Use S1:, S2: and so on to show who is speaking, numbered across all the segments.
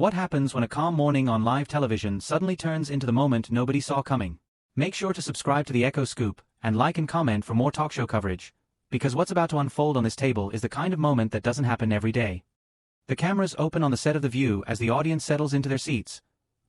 S1: What happens when a calm morning on live television suddenly turns into the moment nobody saw coming? Make sure to subscribe to the Echo Scoop, and like and comment for more talk show coverage, because what's about to unfold on this table is the kind of moment that doesn't happen every day. The cameras open on the set of The View as the audience settles into their seats,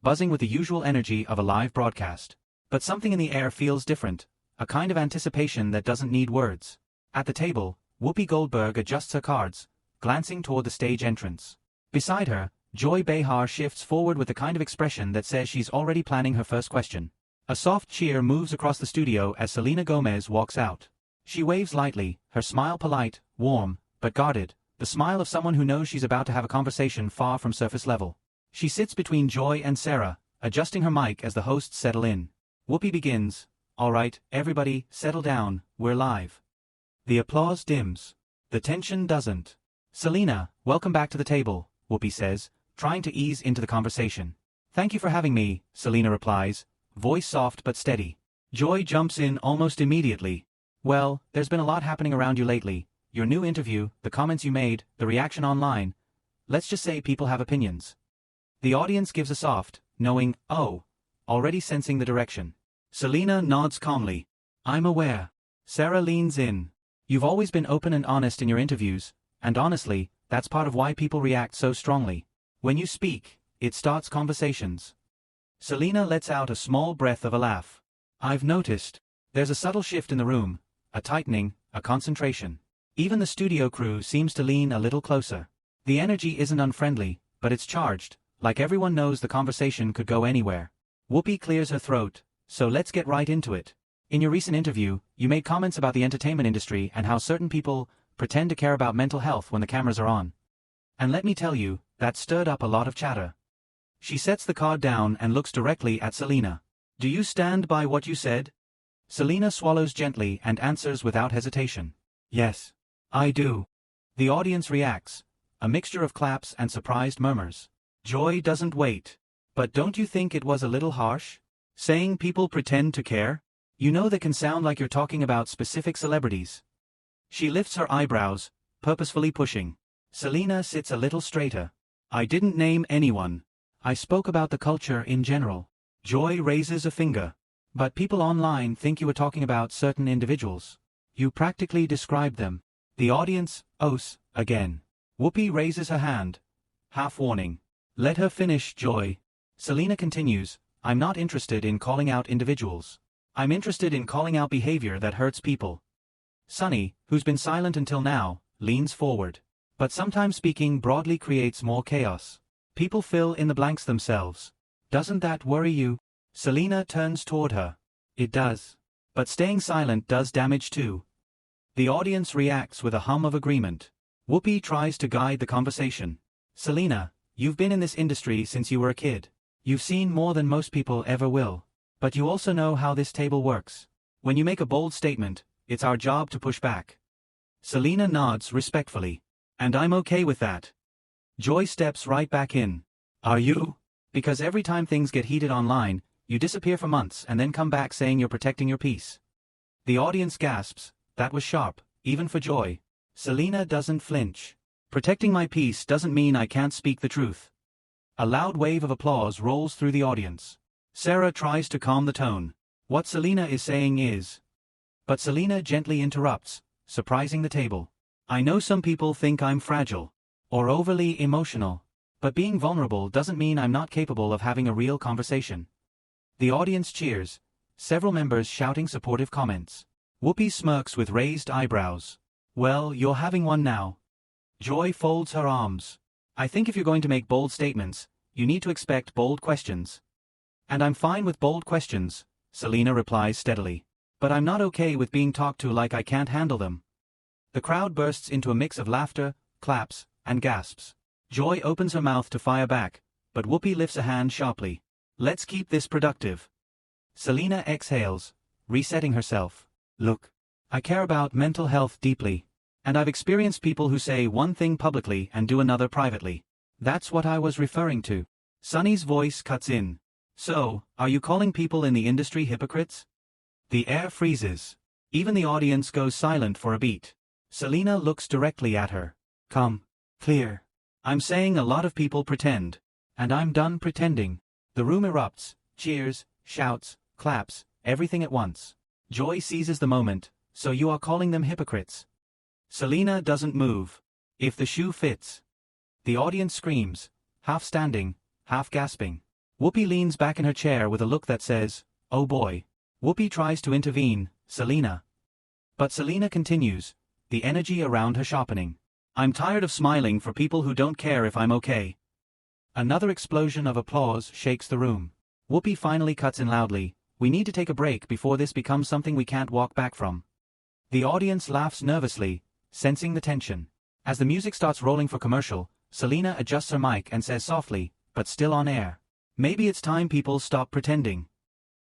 S1: buzzing with the usual energy of a live broadcast. But something in the air feels different, a kind of anticipation that doesn't need words. At the table, Whoopi Goldberg adjusts her cards, glancing toward the stage entrance. Beside her, Joy Behar shifts forward with the kind of expression that says she's already planning her first question. A soft cheer moves across the studio as Selena Gomez walks out. She waves lightly, her smile polite, warm, but guarded, the smile of someone who knows she's about to have a conversation far from surface level. She sits between Joy and Sarah, adjusting her mic as the hosts settle in. Whoopi begins, "All right, everybody, settle down, we're live." The applause dims. The tension doesn't. "Selena, welcome back to the table," Whoopi says, trying to ease into the conversation. "Thank you for having me," Selena replies, voice soft but steady. Joy jumps in almost immediately. "Well, there's been a lot happening around you lately. Your new interview, the comments you made, the reaction online. Let's just say people have opinions." The audience gives a soft, knowing, "Oh," already sensing the direction. Selena nods calmly. "I'm aware." Sarah leans in. "You've always been open and honest in your interviews, and honestly, that's part of why people react so strongly. When you speak, it starts conversations." Selena lets out a small breath of a laugh. "I've noticed. There's a subtle shift in the room, a tightening, a concentration. Even the studio crew seems to lean a little closer. The energy isn't unfriendly, but it's charged, like everyone knows the conversation could go anywhere." Whoopi clears her throat, "So let's get right into it. In your recent interview, you made comments about the entertainment industry and how certain people pretend to care about mental health when the cameras are on. And let me tell you, that stirred up a lot of chatter." She sets the card down and looks directly at Selena. "Do you stand by what you said?" Selena swallows gently and answers without hesitation. "Yes, I do." The audience reacts, a mixture of claps and surprised murmurs. Joy doesn't wait. "But don't you think it was a little harsh? Saying people pretend to care? You know that can sound like you're talking about specific celebrities." She lifts her eyebrows, purposefully pushing. Selena sits a little straighter. "I didn't name anyone. I spoke about the culture in general." Joy raises a finger. "But people online think you were talking about certain individuals. You practically described them." The audience ohs again. Whoopi raises her hand, half warning. "Let her finish, Joy." Selena continues, "I'm not interested in calling out individuals. I'm interested in calling out behavior that hurts people." Sunny, who's been silent until now, leans forward. "But sometimes speaking broadly creates more chaos. People fill in the blanks themselves. Doesn't that worry you?" Selena turns toward her. "It does. But staying silent does damage too." The audience reacts with a hum of agreement. Whoopi tries to guide the conversation. "Selena, you've been in this industry since you were a kid. You've seen more than most people ever will. But you also know how this table works. When you make a bold statement, it's our job to push back." Selena nods respectfully. "And I'm okay with that." Joy steps right back in. "Are you?" "Because every time things get heated online, you disappear for months and then come back saying you're protecting your peace." The audience gasps. That was sharp, even for Joy. Selena doesn't flinch. "Protecting my peace doesn't mean I can't speak the truth." A loud wave of applause rolls through the audience. Sarah tries to calm the tone. "What Selena is saying is..." But Selena gently interrupts, surprising the table. "I know some people think I'm fragile or overly emotional, but being vulnerable doesn't mean I'm not capable of having a real conversation." The audience cheers, several members shouting supportive comments. Whoopi smirks with raised eyebrows. "Well, you're having one now." Joy folds her arms. "I think if you're going to make bold statements, you need to expect bold questions." "And I'm fine with bold questions," Selena replies steadily. "But I'm not okay with being talked to like I can't handle them." The crowd bursts into a mix of laughter, claps, and gasps. Joy opens her mouth to fire back, but Whoopi lifts a hand sharply. "Let's keep this productive." Selena exhales, resetting herself. "Look, I care about mental health deeply. And I've experienced people who say one thing publicly and do another privately. That's what I was referring to." Sunny's voice cuts in. "So, are you calling people in the industry hypocrites?" The air freezes. Even the audience goes silent for a beat. Selena looks directly at her. "Come, clear. I'm saying a lot of people pretend. And I'm done pretending. The room erupts, cheers, shouts, claps, everything at once. Joy seizes the moment. So you are calling them hypocrites? Selena doesn't move. If the shoe fits. The audience screams, half standing, half gasping. Whoopi leans back in her chair with a look that says, "Oh boy." Whoopi tries to intervene, "Selena." But Selena continues, the energy around her sharpening. "I'm tired of smiling for people who don't care if I'm okay." Another explosion of applause shakes the room. Whoopi finally cuts in loudly, "We need to take a break before this becomes something we can't walk back from." The audience laughs nervously, sensing the tension. As the music starts rolling for commercial, Selena adjusts her mic and says softly, but still on air, "Maybe it's time people stop pretending."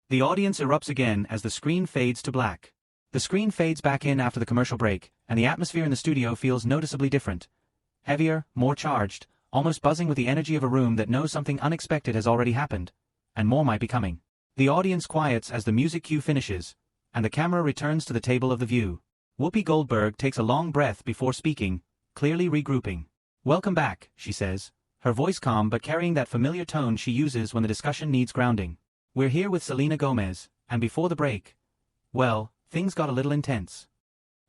S1: The audience erupts again as the screen fades to black. The screen fades back in after the commercial break, and the atmosphere in the studio feels noticeably different. Heavier, more charged, almost buzzing with the energy of a room that knows something unexpected has already happened, and more might be coming. The audience quiets as the music cue finishes, and the camera returns to the table of the view. Whoopi Goldberg takes a long breath before speaking, clearly regrouping. "Welcome back," she says, her voice calm but carrying that familiar tone she uses when the discussion needs grounding. "We're here with Selena Gomez, and before the break, well, things got a little intense."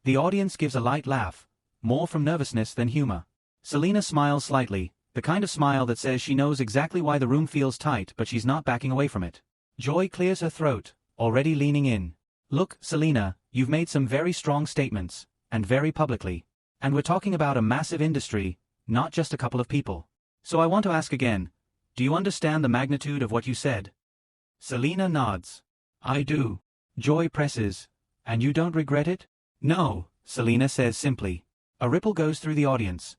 S1: The audience gives a light laugh, more from nervousness than humor. Selena smiles slightly, the kind of smile that says she knows exactly why the room feels tight but she's not backing away from it. Joy clears her throat, already leaning in. "Look, Selena, you've made some very strong statements, and very publicly. And we're talking about a massive industry, not just a couple of people. So I want to ask again, do you understand the magnitude of what you said?" Selena nods. "I do." Joy presses. "And you don't regret it?" "No," Selena says simply. A ripple goes through the audience.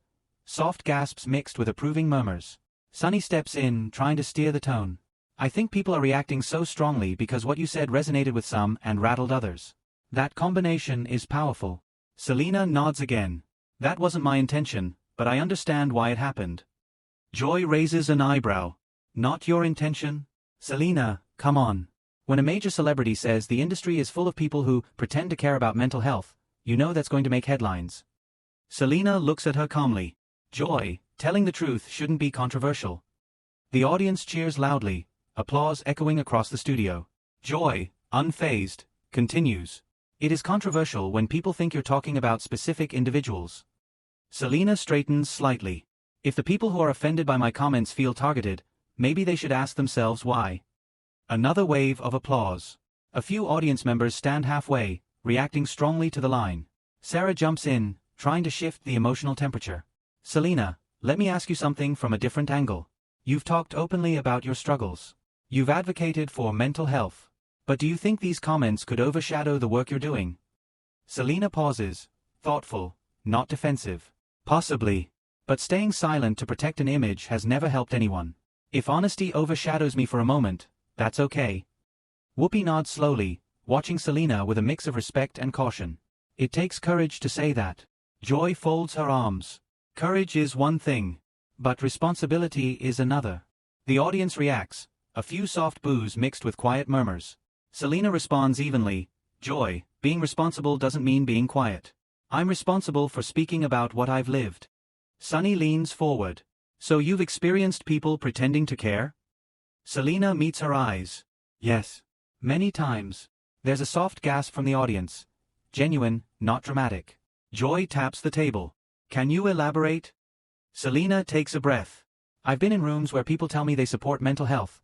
S1: Soft gasps mixed with approving murmurs. Sunny steps in, trying to steer the tone. "I think people are reacting so strongly because what you said resonated with some and rattled others. That combination is powerful." Selena nods again. "That wasn't my intention, but I understand why it happened." Joy raises an eyebrow. "Not your intention?" "Selena, come on. When a major celebrity says the industry is full of people who pretend to care about mental health, you know that's going to make headlines." Selena looks at her calmly. "Joy, telling the truth shouldn't be controversial." The audience cheers loudly, applause echoing across the studio. Joy, unfazed, continues. "It is controversial when people think you're talking about specific individuals." Selena straightens slightly. "If the people who are offended by my comments feel targeted, maybe they should ask themselves why." Another wave of applause. A few audience members stand halfway, reacting strongly to the line. Sarah jumps in, trying to shift the emotional temperature. "Selena, let me ask you something from a different angle. You've talked openly about your struggles. You've advocated for mental health. But do you think these comments could overshadow the work you're doing?" Selena pauses, thoughtful, not defensive. "Possibly. But staying silent to protect an image has never helped anyone. If honesty overshadows me for a moment, that's okay." Whoopi nods slowly, watching Selena with a mix of respect and caution. "It takes courage to say that." Joy folds her arms. "Courage is one thing, but responsibility is another." The audience reacts, a few soft boos mixed with quiet murmurs. Selena responds evenly, "Joy, being responsible doesn't mean being quiet. I'm responsible for speaking about what I've lived." Sunny leans forward. "So you've experienced people pretending to care?" Selena meets her eyes. "Yes. Many times." There's a soft gasp from the audience. Genuine, not dramatic. Joy taps the table. "Can you elaborate?" Selena takes a breath. "I've been in rooms where people tell me they support mental health,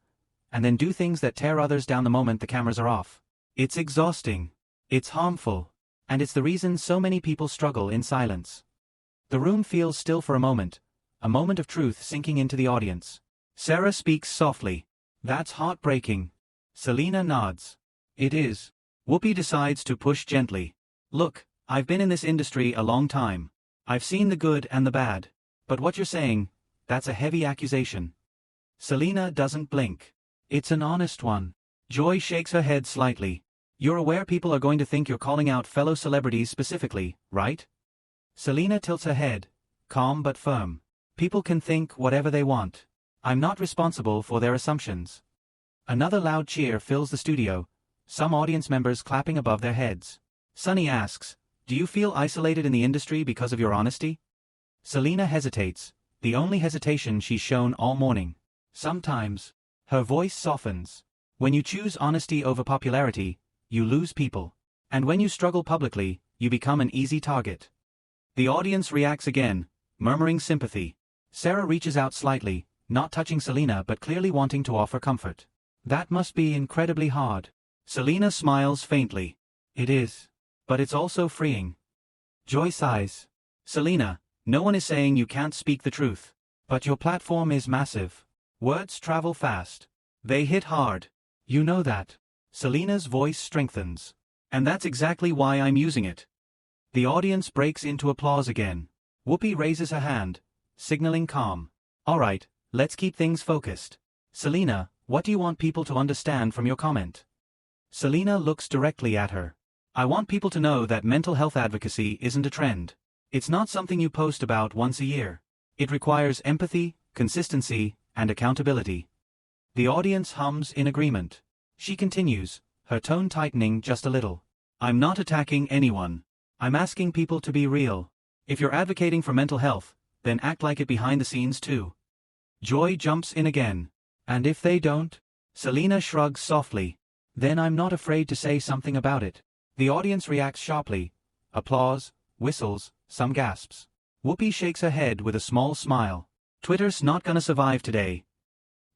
S1: and then do things that tear others down the moment the cameras are off. It's exhausting. It's harmful. And it's the reason so many people struggle in silence." The room feels still for a moment of truth sinking into the audience. Sarah speaks softly. "That's heartbreaking." Selena nods. "It is." Whoopi decides to push gently. "Look, I've been in this industry a long time. I've seen the good and the bad. But what you're saying, that's a heavy accusation." Selena doesn't blink. "It's an honest one." Joy shakes her head slightly. "You're aware people are going to think you're calling out fellow celebrities specifically, right?" Selena tilts her head, calm but firm. "People can think whatever they want. I'm not responsible for their assumptions." Another loud cheer fills the studio, some audience members clapping above their heads. Sunny asks, "Do you feel isolated in the industry because of your honesty?" Selena hesitates, the only hesitation she's shown all morning. Sometimes. Her voice softens. When you choose honesty over popularity, you lose people. And when you struggle publicly, you become an easy target. The audience reacts again, murmuring sympathy. Sarah reaches out slightly, not touching Selena but clearly wanting to offer comfort. That must be incredibly hard. Selena smiles faintly. It is. But it's also freeing. Joy sighs. Selena, no one is saying you can't speak the truth. But your platform is massive. Words travel fast. They hit hard. You know that. Selena's voice strengthens. And that's exactly why I'm using it. The audience breaks into applause again. Whoopi raises her hand, signaling calm. Alright, let's keep things focused. Selena, what do you want people to understand from your comment? Selena looks directly at her. I want people to know that mental health advocacy isn't a trend. It's not something you post about once a year. It requires empathy, consistency, and accountability. The audience hums in agreement. She continues, her tone tightening just a little. I'm not attacking anyone. I'm asking people to be real. If you're advocating for mental health, then act like it behind the scenes too. Joy jumps in again. And if they don't? Selena shrugs softly. Then I'm not afraid to say something about it. The audience reacts sharply. Applause, whistles, some gasps. Whoopi shakes her head with a small smile. Twitter's not gonna survive today.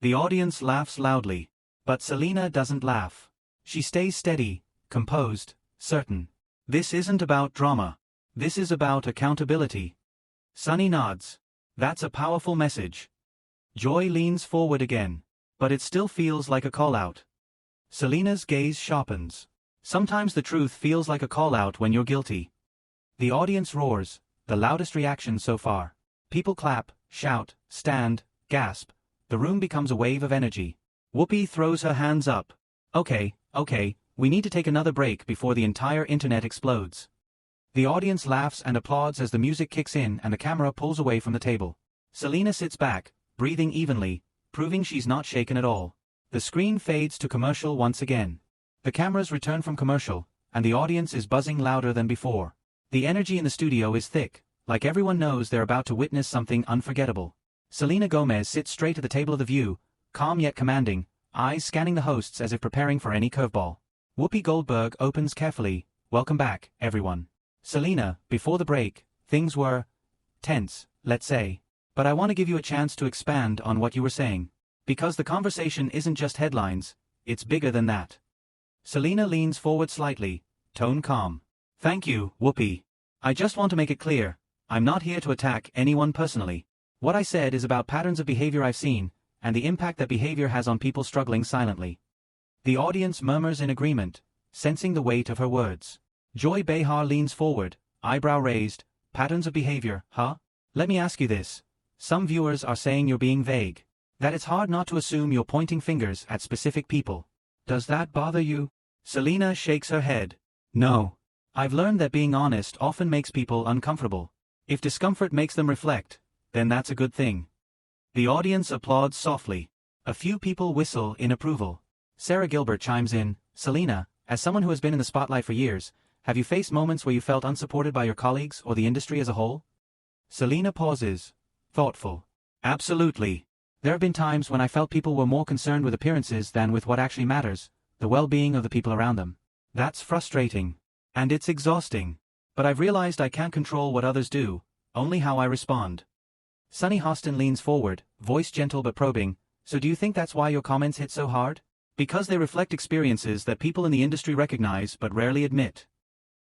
S1: The audience laughs loudly. But Selena doesn't laugh. She stays steady, composed, certain. This isn't about drama. This is about accountability. Sunny nods. That's a powerful message. Joy leans forward again. But it still feels like a call-out. Selena's gaze sharpens. Sometimes the truth feels like a call-out when you're guilty. The audience roars, the loudest reaction so far. People clap, shout, stand, gasp. The room becomes a wave of energy. Whoopi throws her hands up. Okay, we need to take another break before the entire internet explodes. The audience laughs and applauds as the music kicks in and the camera pulls away from the table. Selena sits back, breathing evenly, proving she's not shaken at all. The screen fades to commercial once again. The cameras return from commercial, and the audience is buzzing louder than before. The energy in the studio is thick, like everyone knows they're about to witness something unforgettable. Selena Gomez sits straight at the table of the view, calm yet commanding, eyes scanning the hosts as if preparing for any curveball. Whoopi Goldberg opens carefully, welcome back, everyone. Selena, before the break, things were tense, let's say. But I want to give you a chance to expand on what you were saying. Because the conversation isn't just headlines, it's bigger than that. Selena leans forward slightly, tone calm. Thank you, Whoopi. I just want to make it clear, I'm not here to attack anyone personally. What I said is about patterns of behavior I've seen, and the impact that behavior has on people struggling silently. The audience murmurs in agreement, sensing the weight of her words. Joy Behar leans forward, eyebrow raised. Patterns of behavior, huh? Let me ask you this. Some viewers are saying you're being vague. That it's hard not to assume you're pointing fingers at specific people. Does that bother you? Selena shakes her head. No. I've learned that being honest often makes people uncomfortable. If discomfort makes them reflect, then that's a good thing. The audience applauds softly. A few people whistle in approval. Sarah Gilbert chimes in, Selena, as someone who has been in the spotlight for years, have you faced moments where you felt unsupported by your colleagues or the industry as a whole? Selena pauses, thoughtful. Absolutely. There have been times when I felt people were more concerned with appearances than with what actually matters, the well-being of the people around them. That's frustrating. And it's exhausting. But I've realized I can't control what others do, only how I respond. Sunny Hostin leans forward, voice gentle but probing, so do you think that's why your comments hit so hard? Because they reflect experiences that people in the industry recognize but rarely admit.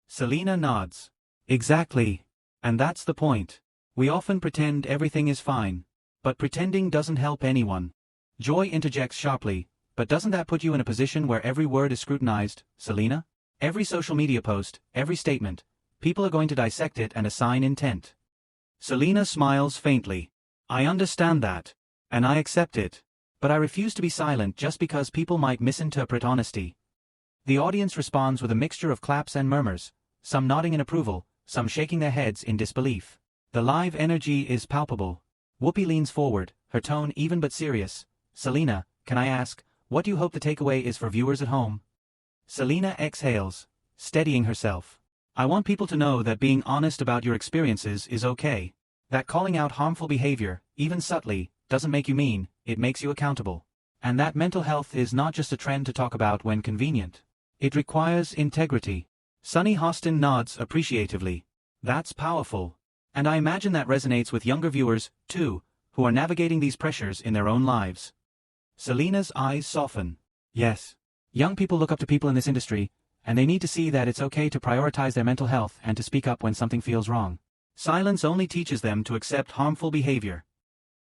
S1: Selena nods. Exactly. And that's the point. We often pretend everything is fine. But pretending doesn't help anyone. Joy interjects sharply, but doesn't that put you in a position where every word is scrutinized, Selena? Every social media post, every statement, people are going to dissect it and assign intent. Selena smiles faintly. I understand that. And I accept it. But I refuse to be silent just because people might misinterpret honesty. The audience responds with a mixture of claps and murmurs, some nodding in approval, some shaking their heads in disbelief. The live energy is palpable. Whoopi leans forward, her tone even but serious. Selena, can I ask, what do you hope the takeaway is for viewers at home? Selena exhales, steadying herself. I want people to know that being honest about your experiences is okay. That calling out harmful behavior, even subtly, doesn't make you mean, it makes you accountable. And that mental health is not just a trend to talk about when convenient. It requires integrity. Sunny Hostin nods appreciatively. That's powerful. And I imagine that resonates with younger viewers, too, who are navigating these pressures in their own lives. Selena's eyes soften. Yes. Young people look up to people in this industry, and they need to see that it's okay to prioritize their mental health and to speak up when something feels wrong. Silence only teaches them to accept harmful behavior.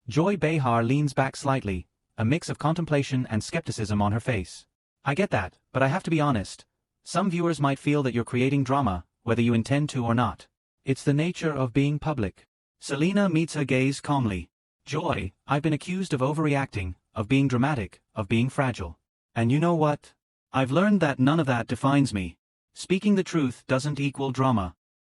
S1: Joy Behar leans back slightly, a mix of contemplation and skepticism on her face. I get that, but I have to be honest. Some viewers might feel that you're creating drama, whether you intend to or not. It's the nature of being public. Selena meets her gaze calmly. Joy, I've been accused of overreacting, of being dramatic, of being fragile. And you know what? I've learned that none of that defines me. Speaking the truth doesn't equal drama.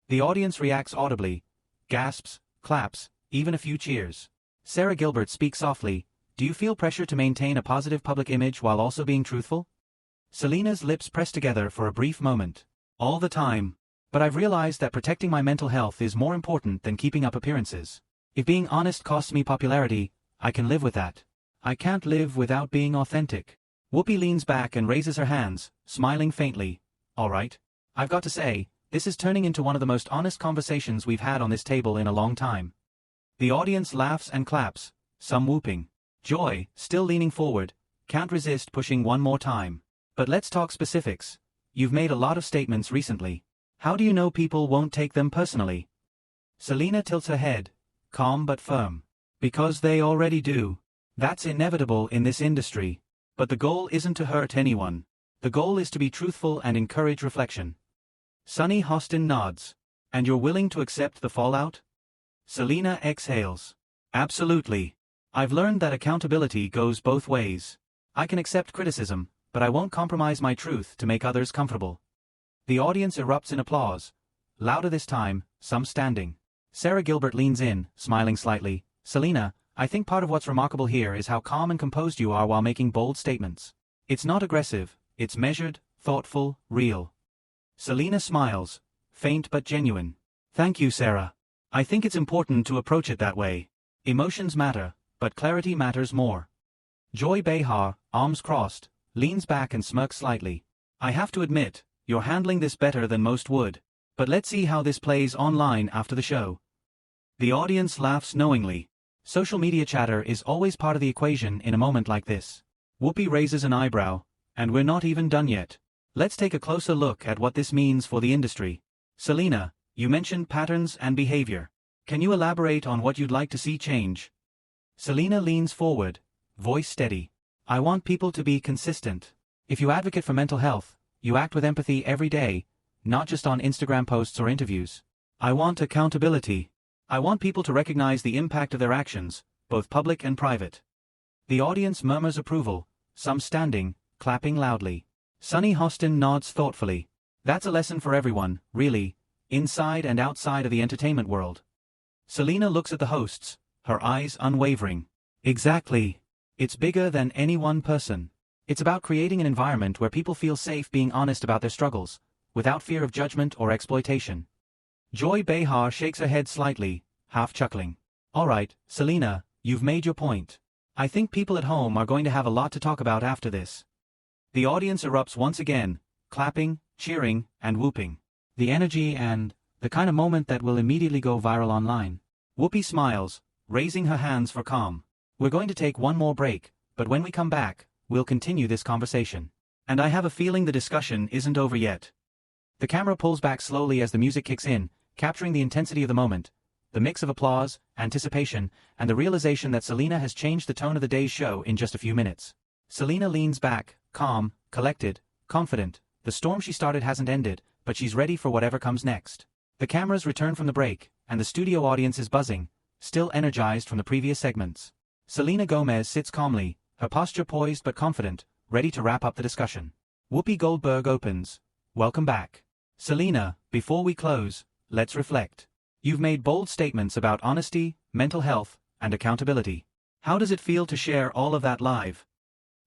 S1: The audience reacts audibly. Gasps, claps, even a few cheers. Sarah Gilbert speaks softly. Do you feel pressure to maintain a positive public image while also being truthful? Selena's lips press together for a brief moment. All the time. But I've realized that protecting my mental health is more important than keeping up appearances. If being honest costs me popularity, I can live with that. I can't live without being authentic. Whoopi leans back and raises her hands, smiling faintly. All right. I've got to say, this is turning into one of the most honest conversations we've had on this table in a long time. The audience laughs and claps, some whooping. Joy, still leaning forward, can't resist pushing one more time. But let's talk specifics. You've made a lot of statements recently. How do you know people won't take them personally? Selena tilts her head, calm but firm. Because they already do. That's inevitable in this industry. But the goal isn't to hurt anyone. The goal is to be truthful and encourage reflection. Sunny Hostin nods. And you're willing to accept the fallout? Selena exhales. Absolutely. I've learned that accountability goes both ways. I can accept criticism, but I won't compromise my truth to make others comfortable. The audience erupts in applause. Louder this time, some standing. Sarah Gilbert leans in, smiling slightly. Selena, I think part of what's remarkable here is how calm and composed you are while making bold statements. It's not aggressive, it's measured, thoughtful, real. Selena smiles, faint but genuine. Thank you, Sarah. I think it's important to approach it that way. Emotions matter, but clarity matters more. Joy Behar, arms crossed, leans back and smirks slightly. I have to admit, you're handling this better than most would. But let's see how this plays online after the show. The audience laughs knowingly. Social media chatter is always part of the equation in a moment like this. Whoopi raises an eyebrow, and we're not even done yet. Let's take a closer look at what this means for the industry. Selena, you mentioned patterns and behavior. Can you elaborate on what you'd like to see change? Selena leans forward, voice steady. I want people to be consistent. If you advocate for mental health, you act with empathy every day, not just on Instagram posts or interviews. I want accountability. I want people to recognize the impact of their actions, both public and private. The audience murmurs approval, some standing, clapping loudly. Sunny Hostin nods thoughtfully. That's a lesson for everyone, really, inside and outside of the entertainment world. Selena looks at the hosts, her eyes unwavering. Exactly. It's bigger than any one person. It's about creating an environment where people feel safe being honest about their struggles, without fear of judgment or exploitation. Joy Behar shakes her head slightly, half chuckling. All right, Selena, you've made your point. I think people at home are going to have a lot to talk about after this. The audience erupts once again, clapping, cheering, and whooping. The energy and the kind of moment that will immediately go viral online. Whoopi smiles, raising her hands for calm. We're going to take one more break, but when we come back, we'll continue this conversation. And I have a feeling the discussion isn't over yet. The camera pulls back slowly as the music kicks in, capturing the intensity of the moment, the mix of applause, anticipation, and the realization that Selena has changed the tone of the day's show in just a few minutes. Selena leans back, calm, collected, confident. The storm she started hasn't ended, but she's ready for whatever comes next. The cameras return from the break, and the studio audience is buzzing, still energized from the previous segments. Selena Gomez sits calmly, her posture poised but confident, ready to wrap up the discussion. Whoopi Goldberg opens. Welcome back. Selena, before we close, let's reflect. You've made bold statements about honesty, mental health, and accountability. How does it feel to share all of that live?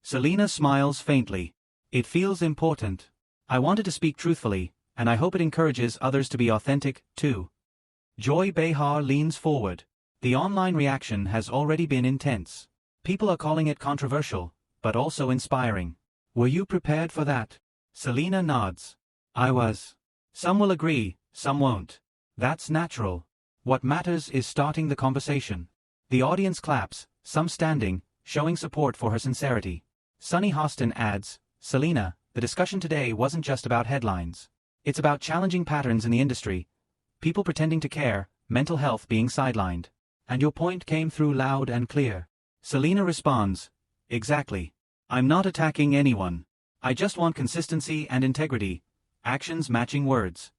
S1: Selena smiles faintly. It feels important. I wanted to speak truthfully, and I hope it encourages others to be authentic, too. Joy Behar leans forward. The online reaction has already been intense. People are calling it controversial, but also inspiring. Were you prepared for that? Selena nods. I was. Some will agree, some won't. That's natural. What matters is starting the conversation. The audience claps, some standing, showing support for her sincerity. Sunny Hostin adds, Selena, the discussion today wasn't just about headlines. It's about challenging patterns in the industry, people pretending to care, mental health being sidelined. And your point came through loud and clear. Selena responds, exactly. I'm not attacking anyone. I just want consistency and integrity, actions matching words.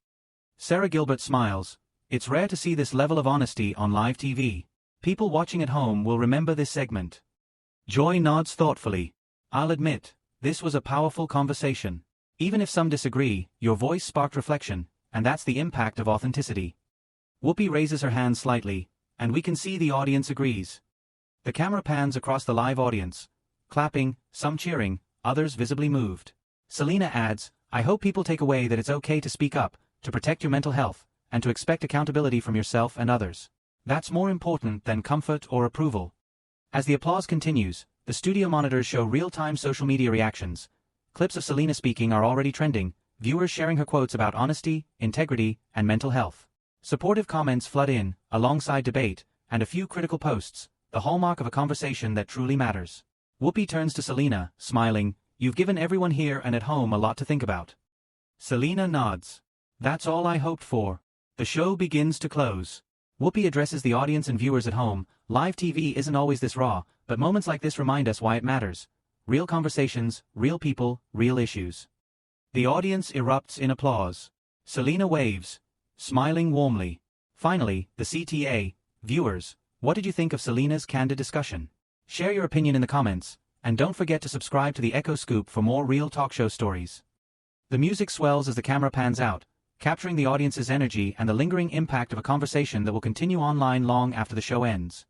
S1: Sarah Gilbert smiles. It's rare to see this level of honesty on live TV. People watching at home will remember this segment. Joy nods thoughtfully. I'll admit, this was a powerful conversation. Even if some disagree, your voice sparked reflection, and that's the impact of authenticity. Whoopi raises her hand slightly, and we can see the audience agrees. The camera pans across the live audience, clapping, some cheering, others visibly moved. Selena adds, I hope people take away that it's okay to speak up, to protect your mental health, and to expect accountability from yourself and others. That's more important than comfort or approval. As the applause continues, the studio monitors show real-time social media reactions. Clips of Selena speaking are already trending, viewers sharing her quotes about honesty, integrity, and mental health. Supportive comments flood in, alongside debate, and a few critical posts, the hallmark of a conversation that truly matters. Whoopi turns to Selena, smiling, you've given everyone here and at home a lot to think about. Selena nods. That's all I hoped for. The show begins to close. Whoopi addresses the audience and viewers at home. Live TV isn't always this raw, but moments like this remind us why it matters. Real conversations, real people, real issues. The audience erupts in applause. Selena waves, smiling warmly. Finally, the CTA, viewers, what did you think of Selena's candid discussion? Share your opinion in the comments, and don't forget to subscribe to the Echo Scoop for more real talk show stories. The music swells as the camera pans out, capturing the audience's energy and the lingering impact of a conversation that will continue online long after the show ends.